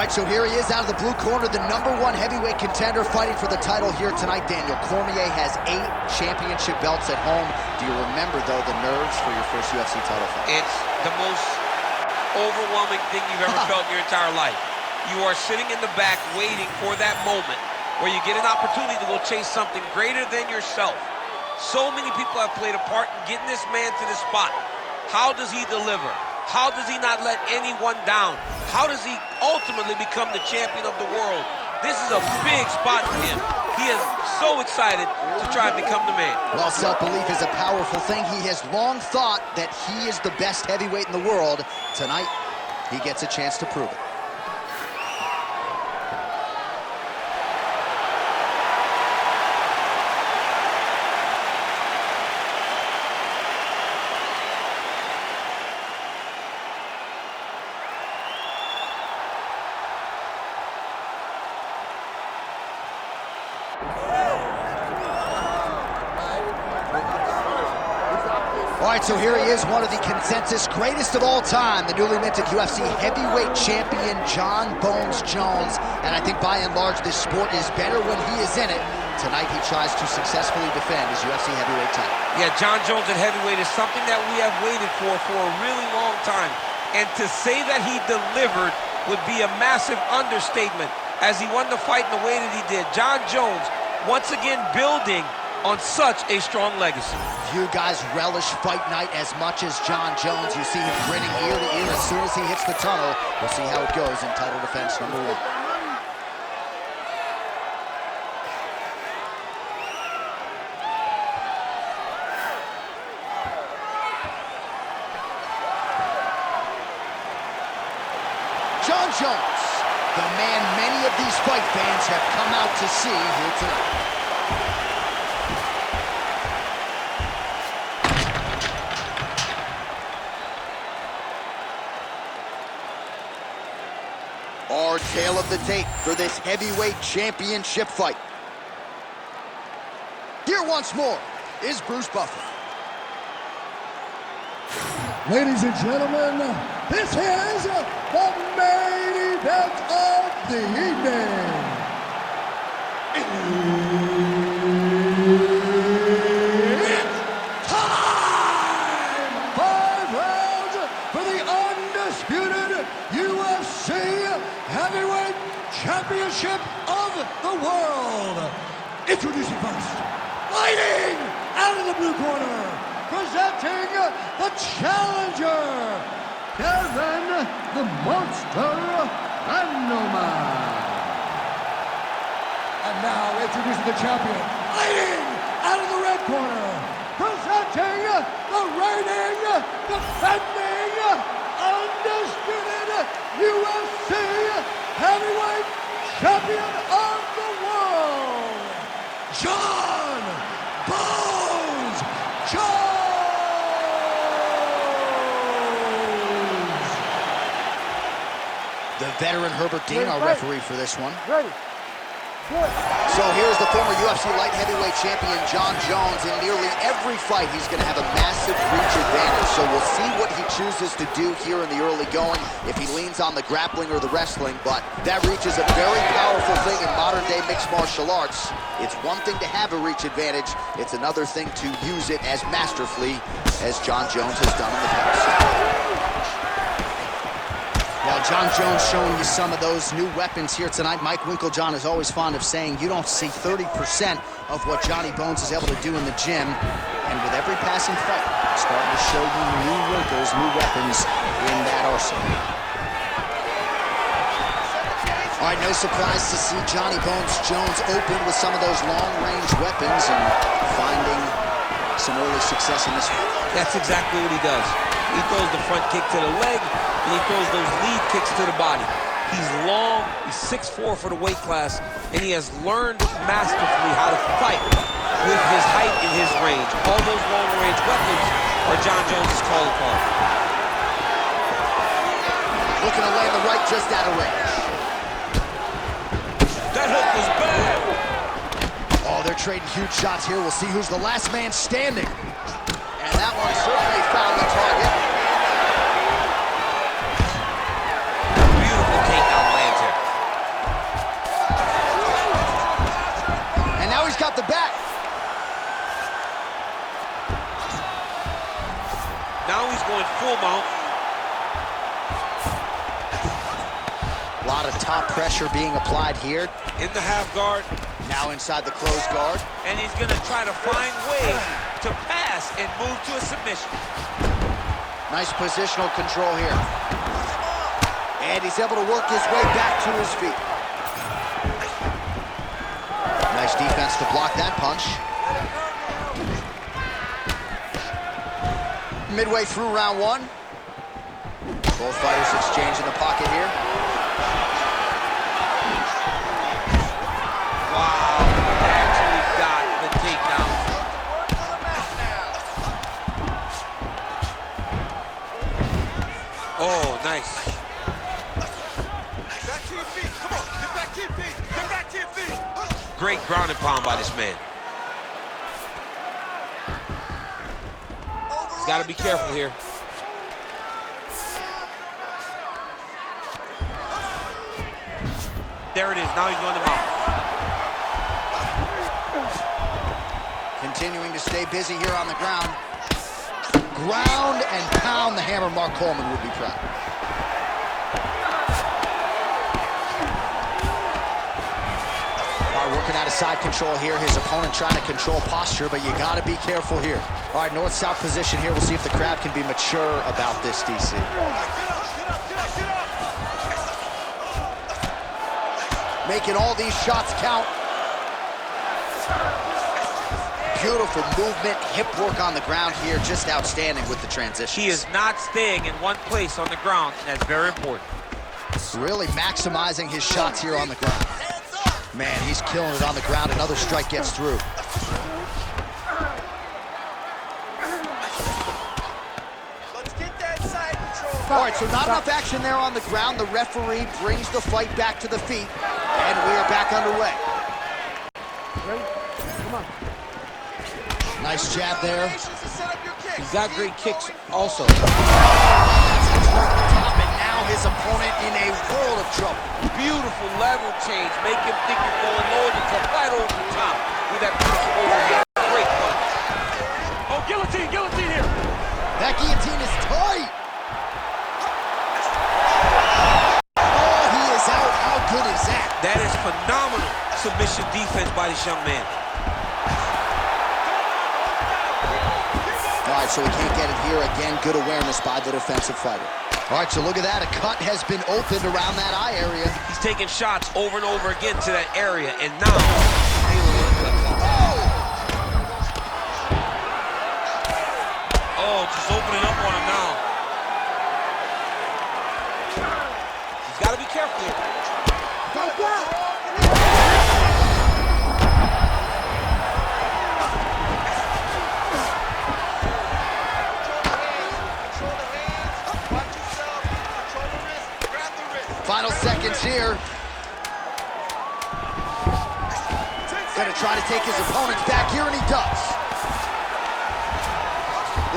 right, so here he is out of the blue corner, the #1 heavyweight contender fighting for the title here tonight. Daniel Cormier has 8 championship belts at home. Do you remember, though, the nerves for your first UFC title fight? It's the most overwhelming thing you've ever felt in your entire life. You are sitting in the back waiting for that moment where you get an opportunity to go chase something greater than yourself. So many people have played a part in getting this man to this spot. How does he deliver? How does he not let anyone down? How does he ultimately become the champion of the world? This is a big spot for him. He is so excited to try and become the man. Well, self-belief is a powerful thing. He has long thought that he is the best heavyweight in the world. Tonight, he gets a chance to prove it. All right, so here he is, one of the consensus greatest of all time, the newly minted UFC heavyweight champion, Jon Bones Jones. And I think by and large, this sport is better when he is in it. Tonight, he tries to successfully defend his UFC heavyweight title. Yeah, Jon Jones at heavyweight is something that we have waited for a really long time. And to say that he delivered would be a massive understatement as he won the fight in the way that he did. Jon Jones, once again, building on such a strong legacy. You guys relish fight night as much as Jon Jones. You see him grinning ear to ear as soon as he hits the tunnel. We'll see how it goes in title defense #1. Jon Jones, the man many of these fight fans have come out to see here tonight. Our tale of the tape for this heavyweight championship fight. Here once more is Bruce Buffer. Ladies and gentlemen, this is the main event of the evening. It's time! 5 rounds for the undisputed UFC Heavyweight Championship of the world. Introducing first, fighting out of the blue corner, presenting the challenger, Kevin the Monster Randleman. And now introducing the champion, fighting out of the red corner, presenting the reigning, defending, undisputed UFC Heavyweight Champion of the world, Jon Bones Jones. The veteran Herbert Dean, our referee for this one. Ready. Good. So here's the former UFC light heavyweight champion, Jon Jones. In nearly every fight, he's going to have a massive reach advantage. So we'll see what he chooses to do here in the early going, if he leans on the grappling or the wrestling. But that reach is a very powerful thing in modern-day mixed martial arts. It's one thing to have a reach advantage. It's another thing to use it as masterfully as Jon Jones has done in the past. Well, Jon Jones showing you some of those new weapons here tonight. Mike Winkeljohn is always fond of saying you don't see 30% of what Johnny Bones is able to do in the gym. And with every passing fight, starting to show you new wrinkles, new weapons in that arsenal. All right, no surprise to see Johnny Bones Jones open with some of those long-range weapons and finding some early success in this one. That's exactly what he does. He throws the front kick to the leg, and he throws those lead kicks to the body. He's long, he's 6'4" for the weight class, and he has learned masterfully how to fight with his height and his range. All those long-range weapons are Jon Jones' calling card. Looking to land the right just out of range. That hook was bad. Oh, they're trading huge shots here. We'll see who's the last man standing. And that one certainly found the target. Beautiful takedown lands here. out the back. Now he's going full mount. A lot of top pressure being applied here. In the half guard. Now inside the closed guard. And he's going to try to find ways to pass and move to a submission. Nice positional control here. And he's able to work his way back to his feet. Nice defense to block that punch. Midway through round one. Both fighters exchange in the pocket here. Wow, actually got the takedown. Oh, nice. Back to your feet. Come on, get back to your feet. Get back to your feet. Great ground and pound by this man. He's got to be careful here. There it is. Now he's going to mount. Continuing to stay busy here on the ground. Ground and pound the hammer. Mark Coleman would be proud. All right, working out of side control here. His opponent trying to control posture, but you got to be careful here. All right, north-south position here. We'll see if the crowd can be mature about this, DC. Making all these shots count. Beautiful movement, hip work on the ground here, just outstanding with the transition. He is not staying in one place on the ground, and that's very important. Really maximizing his shots here on the ground. Man, he's killing it on the ground. Another strike gets through. Let's get that side control. All right, so not enough action there on the ground. The referee brings the fight back to the feet, and we are back underway. Ready? Come on. Nice jab there. He's got great kicks also. And now his opponent in a world of trouble. Beautiful level change. Make him think you're going low and come right over the top with that beautiful overhand. Great punch. Oh, guillotine, guillotine here. That guillotine is tight. Oh, he is out. How good is that? That is phenomenal submission defense by this young man. All right, so we can't get it here. Again, good awareness by the defensive fighter. All right, so look at that. A cut has been opened around that eye area. He's taking shots over and over again to that area, and now... Oh, just opening up on him now. He's got to be careful here. Final seconds here. Gonna try to take his opponents back here, and he does.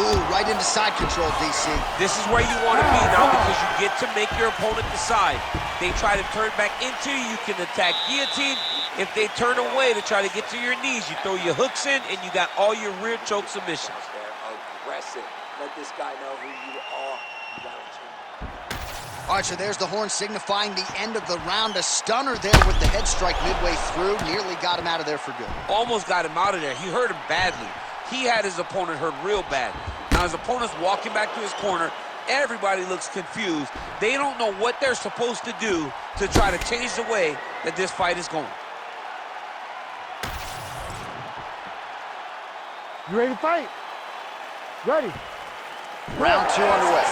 Ooh, right into side control, DC. This is where you want to be now because you get to make your opponent decide. They try to turn back into you, you can attack guillotine. If they turn away to try to get to your knees, you throw your hooks in, and you got all your rear choke submissions. Aggressive. Let this guy know who you are. You got him. All right, so there's the horn signifying the end of the round. A stunner there with the head strike midway through. Nearly got him out of there for good. Almost got him out of there. He hurt him badly. He had his opponent hurt real bad. Now his opponent's walking back to his corner. Everybody looks confused. They don't know what they're supposed to do to try to change the way that this fight is going. You ready to fight? Ready. Round two underway.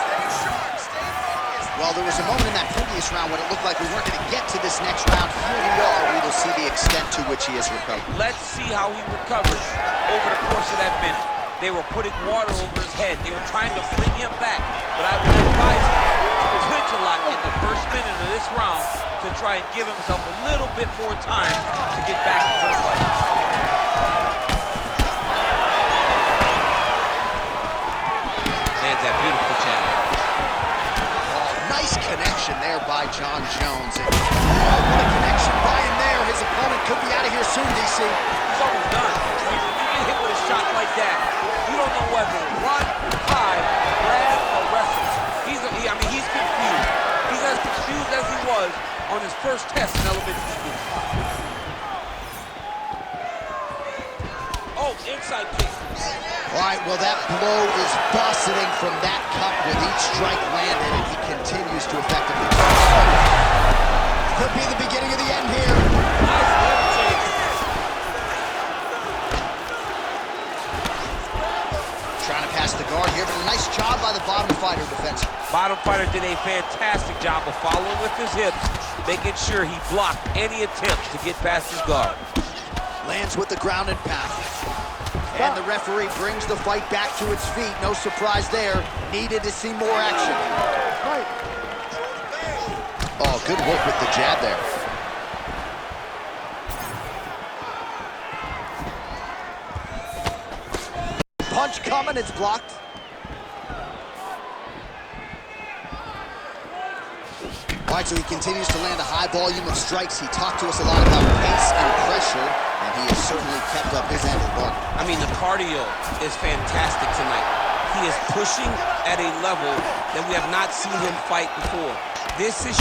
Well, there was a moment in that previous round when it looked like we weren't going to get to this next round. Here we are. We will see the extent to which he has recovered. Let's see how he recovers over the course of that minute. They were putting water over his head. They were trying to fling him back. But I would advise him to clinch a lot in the first minute of this round to try and give himself a little bit more time to get back into the fight. Lands that beautiful jab. Nice connection there by John Jones. And, what a connection by him there. His opponent could be out of here soon, DC. He's almost first test in elementary school. Oh, inside kick. All right, well, that blow is buffeting from that cut with each strike landed, and he continues to effectively. Could be the beginning of the end here. Nice levitate. Trying to pass the guard here, but a nice job by the bottom fighter defense. Bottom fighter did a fantastic job of following with his hips, making sure he blocked any attempts to get past his guard. Lands with the ground and pound. And the referee brings the fight back to its feet. No surprise there. Needed to see more action. Oh, good work with the jab there. Punch coming, it's blocked. All right, so he continues to land a high volume of strikes. He talked to us a lot about pace and pressure, and he has certainly kept up his end of the bargain. I mean, the cardio is fantastic tonight. He is pushing at a level that we have not seen him fight before. This is...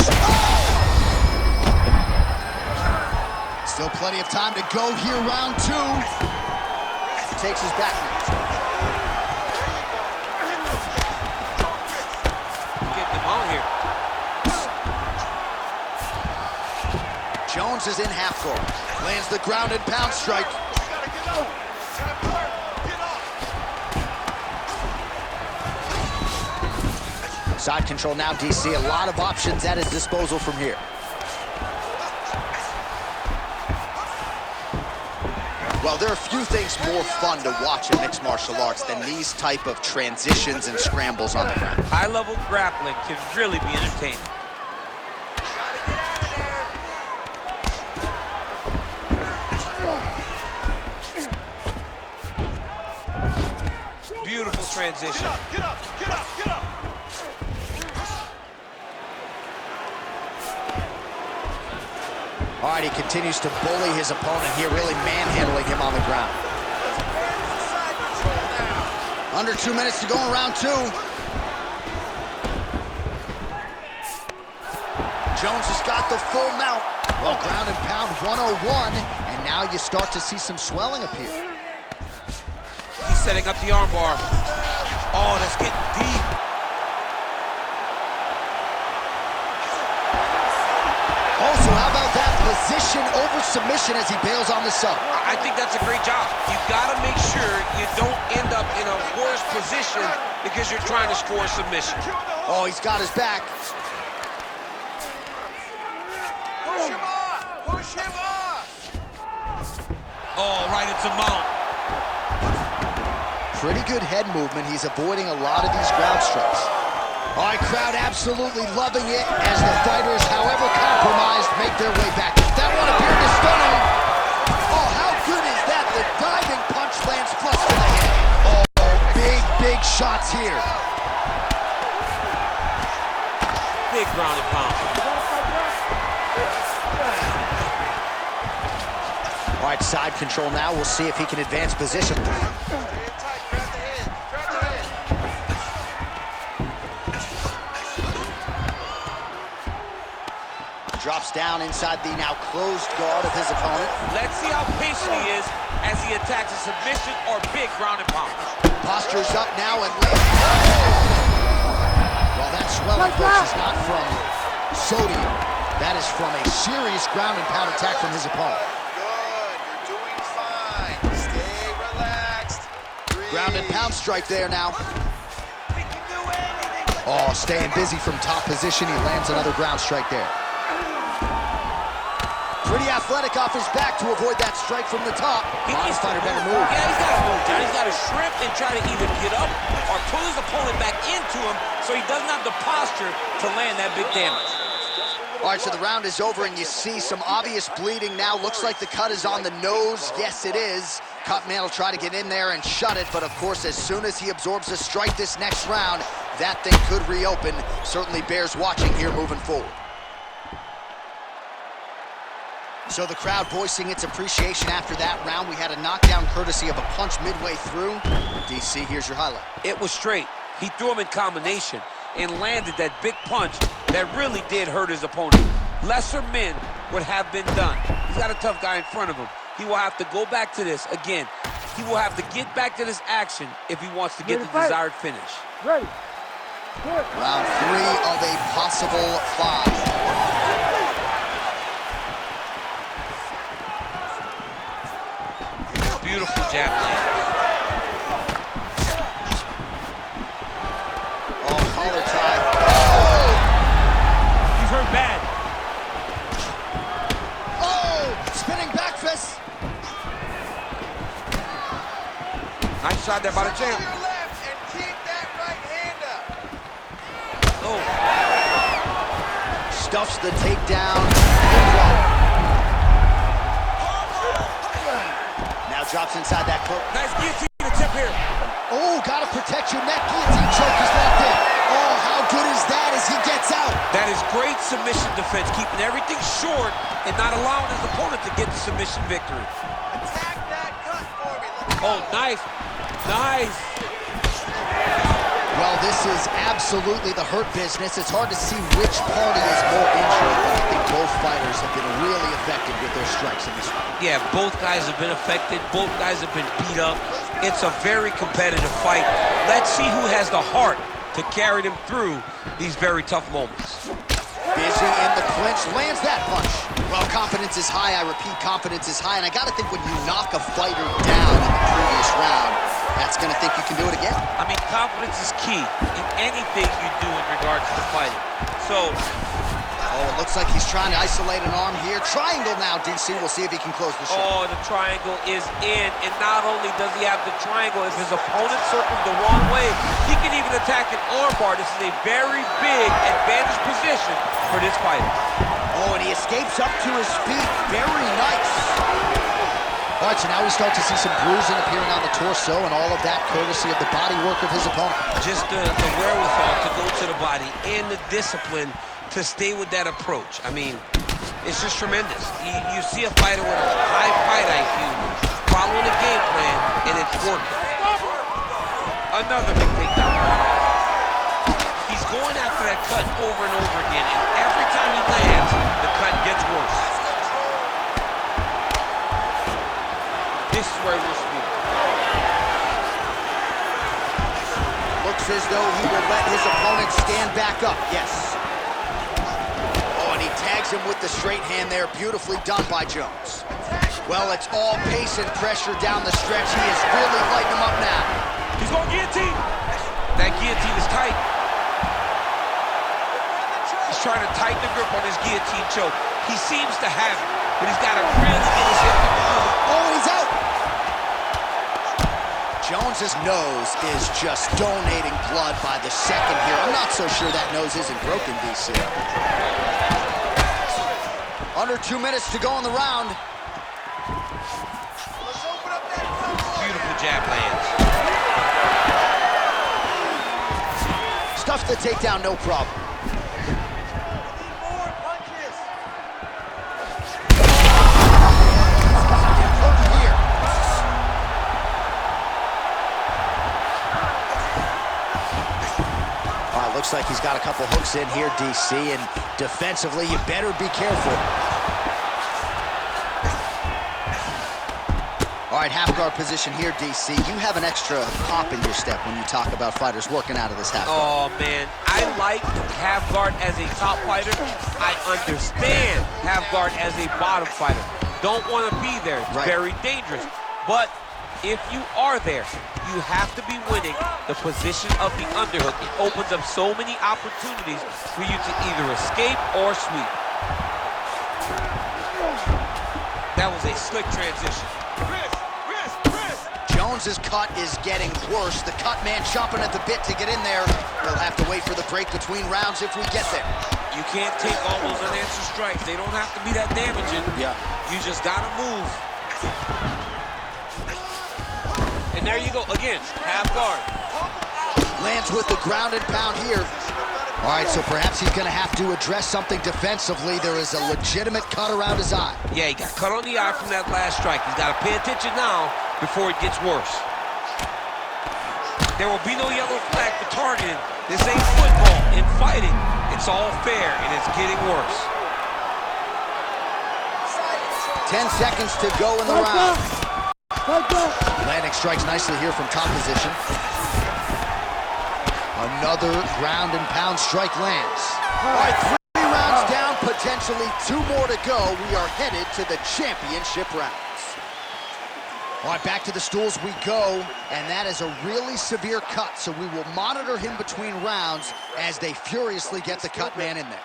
Still plenty of time to go here, round two. Takes his back. Get them on here. Jones is in half guard. Lands the ground and pound strike. Side control now, DC. A lot of options at his disposal from here. Well, there are few things more fun to watch in mixed martial arts than these type of transitions and scrambles on the ground. High-level grappling can really be entertaining. Beautiful transition. Get up, get up, get up. All right, he continues to bully his opponent here, really manhandling him on the ground. Under 2 minutes to go in round two. Jones has got the full mount. Well, ground and pound 101, and now you start to see some swelling appear. He's setting up the armbar. Oh, that's getting deep. Also, how about that position over submission as he bails on the sub? I think that's a great job. You gotta make sure you don't end up in a worse position because you're trying to score a submission. Oh, he's got his back. Push him off! Push him off! Oh, right into mount. Pretty good head movement. He's avoiding a lot of these ground strikes. All right, crowd absolutely loving it as the fighters, however compromised, make their way back. That one appeared to stun him. Oh, how good is that? The diving punch lands flush to the head. Oh, big shots here. Big ground and pound. All right, side control now. We'll see if he can advance position. Drops down inside the now closed guard of his opponent. Let's see how patient he is as he attacks a submission or big ground and pound. Postures up now and well, that swelling, folks, is not from sodium. That is from a serious ground and pound attack from his opponent. Good, you're doing fine. Stay relaxed. Ground and pound strike there now. Oh, staying busy from top position. He lands another ground strike there. Pretty athletic off his back to avoid that strike from the top. Bottom fighter better move. Yeah, he's got to move, John. He's got to shrimp and try to either get up or pull his opponent back into him so he doesn't have the posture to land that big damage. All right, so the round is over, and you see some obvious bleeding now. Looks like the cut is on the nose. Yes, it is. Cutman will try to get in there and shut it, but of course, as soon as he absorbs a strike this next round, that thing could reopen. Certainly bears watching here moving forward. So the crowd voicing its appreciation after that round. We had a knockdown courtesy of a punch midway through. DC, here's your highlight. It was straight. He threw him in combination and landed that big punch that really did hurt his opponent. lesser men would have been done. He's got a tough guy in front of him. He will have to go back to this again. He will have to get back to this action if he wants to get the desired finish. Ready. Round 3 of a possible 5. Beautiful jab land. Oh, collar tie. He's hurt bad. Oh, spinning back fist. Nice shot there by the champ. Oh. Stuffs the takedown. Now drops inside that cloak. Nice guillotine attempt here. Oh, gotta protect your neck. Guillotine choke is locked in. Oh, how good is that as he gets out? That is great submission defense, keeping everything short and not allowing his opponent to get the submission victory. Attack that cut for me. Oh, nice. Nice. Well, this is absolutely the hurt business. It's hard to see which party is more injured, but I think both fighters have been really effective with their strikes in this one. Yeah, both guys have been affected. Both guys have been beat up. It's a very competitive fight. Let's see who has the heart to carry them through these very tough moments. Busy in the clinch, lands that punch. Well, confidence is high. I repeat, confidence is high. And I got to think when you knock a fighter down in the previous round, that's going to think you can do it again. I mean, confidence is key in anything you do in regards to fighting. So, oh, it looks like he's trying to isolate an arm here. Triangle now, DC. We'll see if he can close the show. oh, the triangle is in. And not only does he have the triangle, if his opponent circles the wrong way, he can even attack an armbar. This is a very big advantage position for this fighter. Oh, and he escapes up to his feet. Very nice. All right, so now we start to see some bruising appearing on the torso, and all of that courtesy of the body work of his opponent. Just the wherewithal to go to the body and the discipline to stay with that approach. I mean, it's just tremendous. You see a fighter with a high fight IQ following a game plan, and it's working. Another big takedown. He's going after that cut over and over again, and every time he lands, the cut gets worse. This is where he wants to be. Looks as though he will let his opponent stand back up. Yes. Oh, and he tags him with the straight hand there. Beautifully done by Jones. Well, it's all pace and pressure down the stretch. He is really lighting him up now. He's going guillotine. That guillotine is tight. He's trying to tighten the grip on his guillotine choke. He seems to have it, but he's got to really get his hip to move. Oh, he's out. Jones's nose is just donating blood by the second here. I'm not so sure that nose isn't broken, DC. Under 2 minutes to go in the round. Beautiful jab lands. Stuffs the takedown, no problem. Looks like he's got a couple hooks in here, DC, and defensively, you better be careful. All right, half guard position here, DC. You have an extra pop in your step when you talk about fighters working out of this half guard. Oh, man. I like half guard as a top fighter. I understand half guard as a bottom fighter. Don't want to be there. It's very dangerous. But if you are there, you have to be winning the position of the underhook. It opens up so many opportunities for you to either escape or sweep. That was a slick transition. Jones's cut is getting worse. The cut man chomping at the bit to get in there. We'll have to wait for the break between rounds if we get there. You can't take all those unanswered strikes. They don't have to be that damaging. Yeah. You just gotta move. And there you go, again, half guard. Lands with the ground and pound here. All right, so perhaps he's gonna have to address something defensively. There is a legitimate cut around his eye. Yeah, he got cut on the eye from that last strike. He's gotta pay attention now before it gets worse. There will be no yellow flag for targeting. This ain't football. In fighting, it's all fair, and it's getting worse. 10 seconds to go in the round. Right there. Landing strikes nicely here from top position. Another ground and pound strike lands. All right, 3 rounds down, potentially 2 more to go. We are headed to the championship rounds. All right, back to the stools we go, and that is a really severe cut, so we will monitor him between rounds as they furiously get the cut man in there.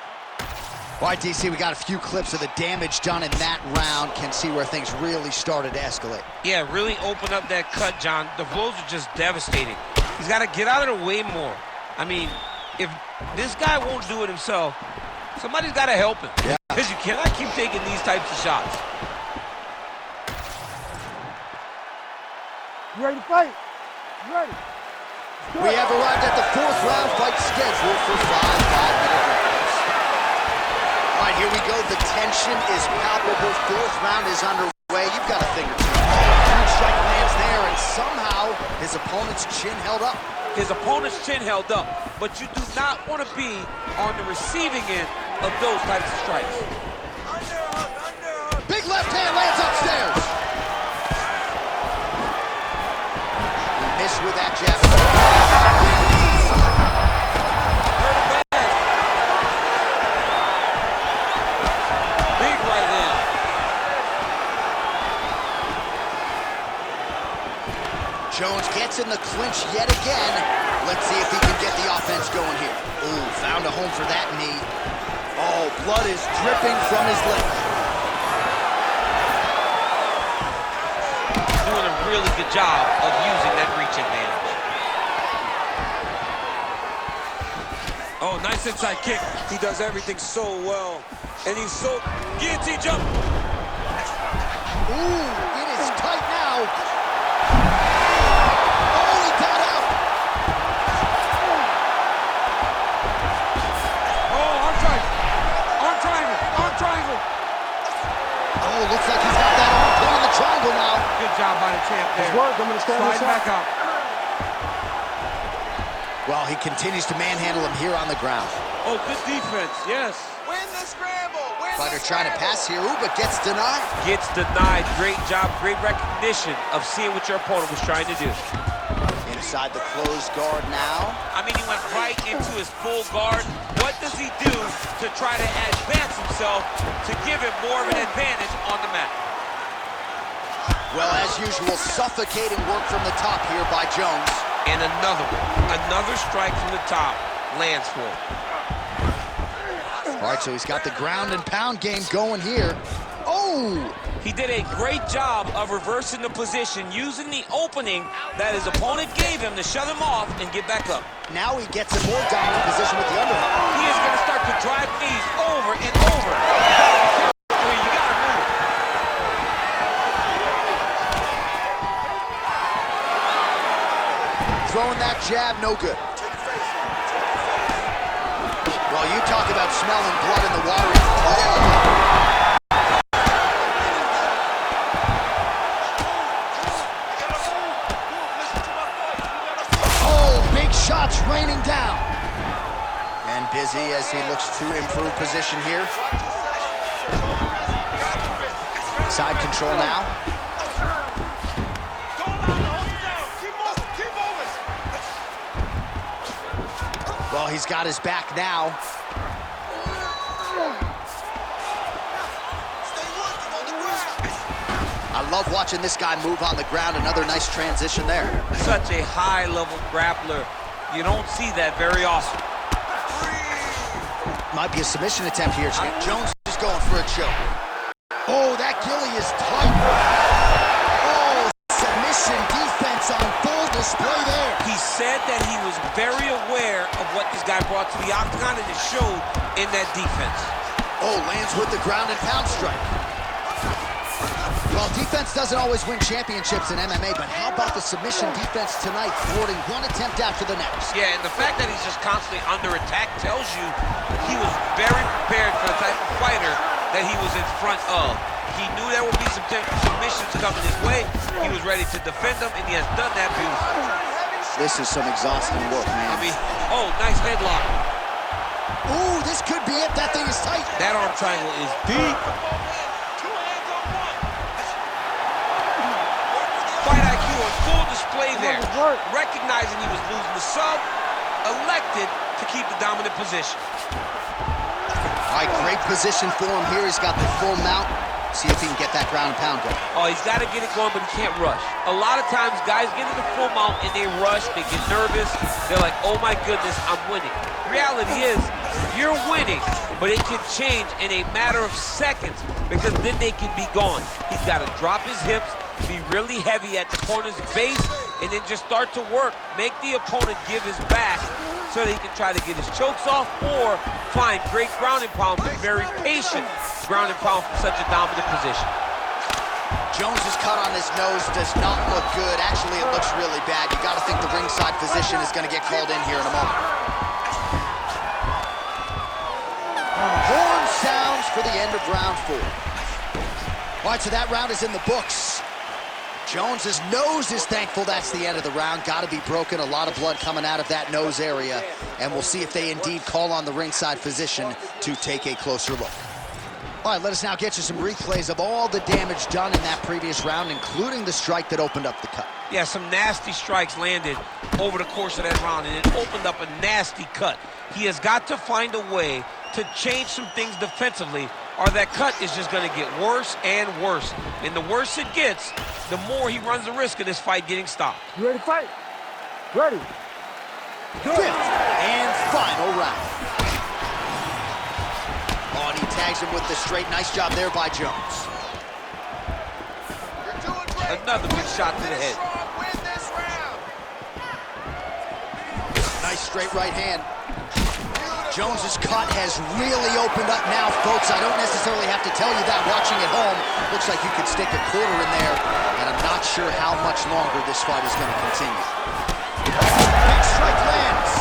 All right, DC, we got a few clips of the damage done in that round. Can see where things really started to escalate. Yeah, really open up that cut, John. The blows are just devastating. He's got to get out of the way more. I mean, if this guy won't do it himself, somebody's got to help him. Yeah. Because you cannot keep taking these types of shots. You ready to fight? You ready? We have arrived at the 4th round fight scheduled for 5 5-minute rounds. All right, here we go. The tension is palpable. 4th round is underway. You've got a thing or two. Huge strike lands there, and somehow his opponent's chin held up. His opponent's chin held up, but you do not want to be on the receiving end of those types of strikes. Underhook. Big left hand lands upstairs. He missed with that jab. Hurt him bad. Big right hand. Jones gets in the clinch yet again. Let's see if he can get the offense going here. Ooh, found a home for that knee. Oh, blood is dripping from his leg. Doing a really good job of using that reach advantage. Oh, nice inside kick. He does everything so well. And he's so... Guillotine jump. Ooh, it is tight now. Oh, looks like he's got that arm pin in the triangle now. Good job by the champ there. Work. I'm gonna stand Slide back up. out. Well, he continues to manhandle him here on the ground. Oh, good defense, yes. Win the scramble. Win Fighter the trying to scramble. pass here, ooh, but gets denied. Gets denied. Great job, great recognition of seeing what your opponent was trying to do. Inside the closed guard now. I mean, he went right into his full guard. What does he do to try to advance himself to give him more of an advantage on the mat? Well, as usual, suffocating work from the top here by Jones. And another one. Another strike from the top lands for him. All right, so he's got the ground and pound game going here. Oh! He did a great job of reversing the position, using the opening that his opponent gave him to shut him off and get back up. Now he gets a more dominant position with the underhook. He is going to start to drive knees over and over. You gotta move. Throwing that jab, no good. Well, you talk about smelling blood in the water. Oh! Shots raining down. And busy as he looks to improve position here. Side control now. Well, he's got his back now. I love watching this guy move on the ground. Another nice transition there. Such a high-level grappler. You don't see that very often. Might be a submission attempt here, champ. Jones is going for a choke. Oh, that gilly is tight. Oh, submission defense on full display there. He said that he was very aware of what this guy brought to the octagon, and it showed in that defense. Oh, lands with the ground and pound strike. Well, defense doesn't always win championships in MMA, but how about the submission defense tonight, thwarting one attempt after the next? Yeah, and the fact that he's just constantly under attack tells you he was very prepared for the type of fighter that he was in front of. He knew there would be some submissions coming his way. He was ready to defend them, and he has done that beautifully. This is some exhausting work, man. I mean, oh, nice headlock. Ooh, this could be it. That thing is tight. That arm triangle is deep. there. Recognizing he was losing the sub, elected to keep the dominant position. All right, great position for him here. He's got the full mount. See if he can get that ground and pound going. Oh, he's got to get it going, but he can't rush. A lot of times, guys get in the full mount and they rush, they get nervous. They're like, oh my goodness, I'm winning. The reality is, you're winning, but it can change in a matter of seconds because then they can be gone. He's got to drop his hips, be really heavy at the corner's base, and then just start to work. Make the opponent give his back so that he can try to get his chokes off or find great ground and pound, but very patient ground and pound from such a dominant position. Jones's cut on his nose does not look good. Actually, it looks really bad. You got to think the ringside physician is going to get called in here in a moment. Horn sounds for the end of round 4. All right, so that round is in the books. Jones's nose is thankful that's the end of the round. Got to be broken. A lot of blood coming out of that nose area. And we'll see if they indeed call on the ringside physician to take a closer look. All right, let us now get you some replays of all the damage done in that previous round, including the strike that opened up the cut. Yeah, some nasty strikes landed over the course of that round, and it opened up a nasty cut. He has got to find a way to change some things defensively, or that cut is just going to get worse and worse. And the worse it gets, the more he runs the risk of this fight getting stopped. You ready to fight? Ready. Fifth and final round. Oh, and he tags him with the straight. Nice job there by Jones. You're doing great. Another big shot to the head. Win this round. Nice straight right hand. Jones's cut has really opened up now, folks. I don't necessarily have to tell you that watching at home. Looks like you could stick a quarter in there, and I'm not sure how much longer this fight is going to continue. Big strike lands.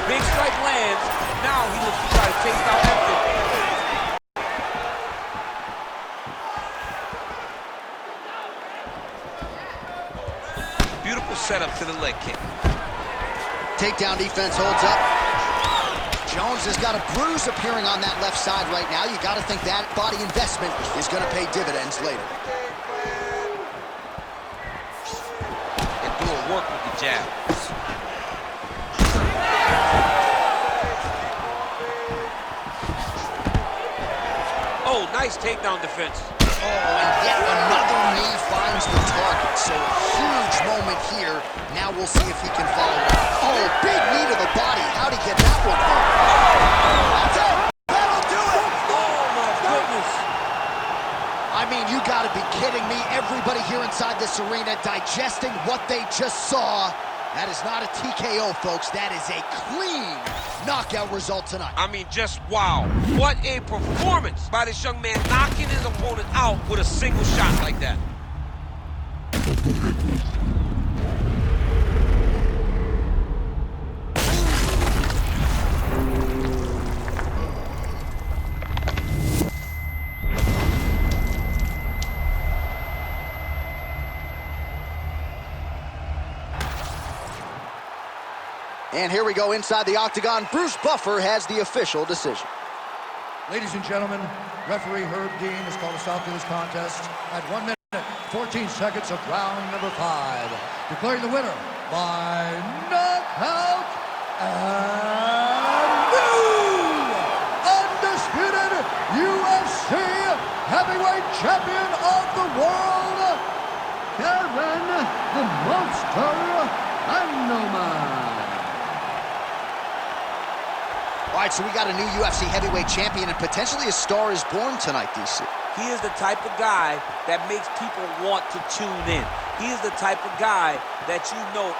Big strike lands. Now he looks to try to take down everything. Beautiful setup to the leg kick. Takedown defense holds up. Jones has got a bruise appearing on that left side right now. You got to think that body investment is going to pay dividends later. And doing work with the jab. Oh, nice takedown defense. Oh, and yet another knee finds the target. So a huge moment here. Now we'll see if he can follow it up. Oh, big knee to the body. How'd he get that one home? That's it. That'll do it. Oh, my goodness. I mean, you got to be kidding me. Everybody here inside this arena digesting what they just saw. That is not a TKO, folks. That is a clean knockout result tonight. I mean, just wow. What a performance by this young man, knocking his opponent out with a single shot like that. And here we go inside the octagon. Bruce Buffer has the official decision. Ladies and gentlemen, referee Herb Dean has called a stop to this contest at 1 minute, 14 seconds of round number 5. Declaring the winner by knockout and new undisputed UFC heavyweight champion of the world, Kevin the Monster Randleman. All right, so we got a new UFC heavyweight champion, and potentially a star is born tonight, DC. He is the type of guy that makes people want to tune in. He is the type of guy that you know